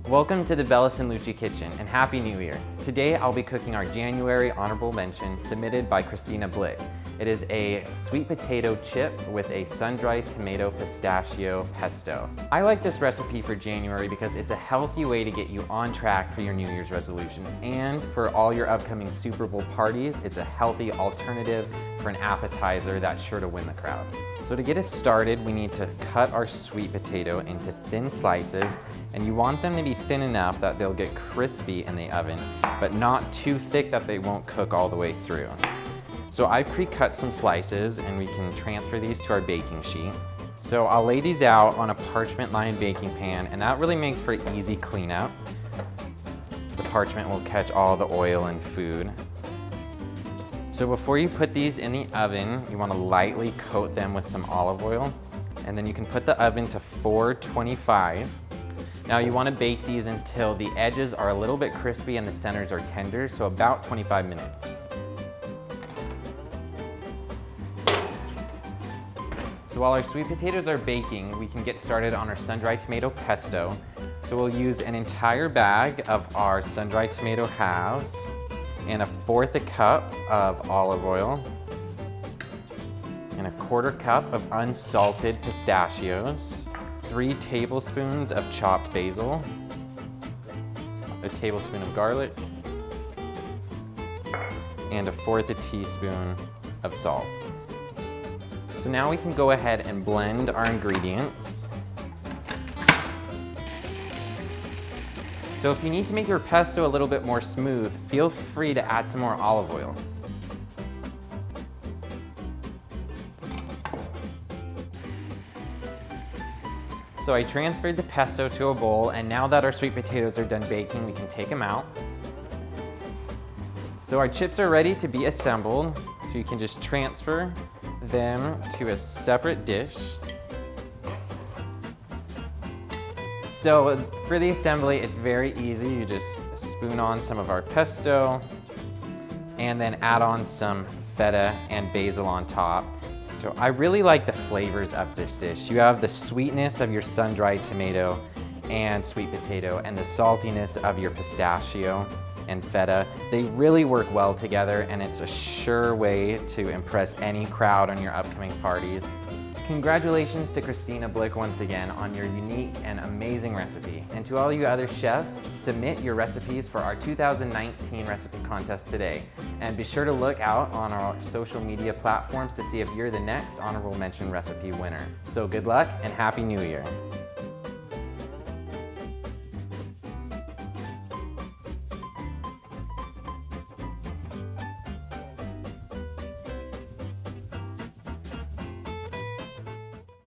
Welcome to the Bellis and Luci kitchen and Happy New Year. Today I'll be cooking our January honorable mention submitted by Christina Blick. It is a sweet potato chip with a sun-dried tomato pistachio pesto. I like this recipe for January because it's a healthy way to get you on track for your New Year's resolutions, and for all your upcoming Super Bowl parties, it's a healthy alternative for an appetizer that's sure to win the crowd. So to get us started, we need to cut our sweet potato into thin slices, and you want them to be thin enough that they'll get crispy in the oven, but not too thick that they won't cook all the way through. So I pre-cut some slices, and we can transfer these to our baking sheet. So I'll lay these out on a parchment-lined baking pan, and that really makes for easy cleanup. The parchment will catch all the oil and food. So before you put these in the oven, you want to lightly coat them with some olive oil, and then you can put the oven to 425. Now you want to bake these until the edges are a little bit crispy and the centers are tender, so about 25 minutes. So while our sweet potatoes are baking, we can get started on our sun-dried tomato pesto. So we'll use an entire bag of our sun-dried tomato halves, and 1/4 cup of olive oil, and 1/4 cup of unsalted pistachios, 3 tablespoons of chopped basil, a tablespoon of garlic, and 1/4 teaspoon of salt. So now we can go ahead and blend our ingredients. So if you need to make your pesto a little bit more smooth, feel free to add some more olive oil. So I transferred the pesto to a bowl, and now that our sweet potatoes are done baking, we can take them out. So our chips are ready to be assembled, so you can just transfer them to a separate dish. So for the assembly, it's very easy. You just spoon on some of our pesto and then add on some feta and basil on top. So I really like the flavors of this dish. You have the sweetness of your sun-dried tomato and sweet potato, and the saltiness of your pistachio and feta. They really work well together, and it's a sure way to impress any crowd on your upcoming parties. Congratulations to Christina Blick once again on your unique and amazing recipe. And to all you other chefs, submit your recipes for our 2019 recipe contest today. And be sure to look out on our social media platforms to see if you're the next honorable mention recipe winner. So good luck and Happy New Year.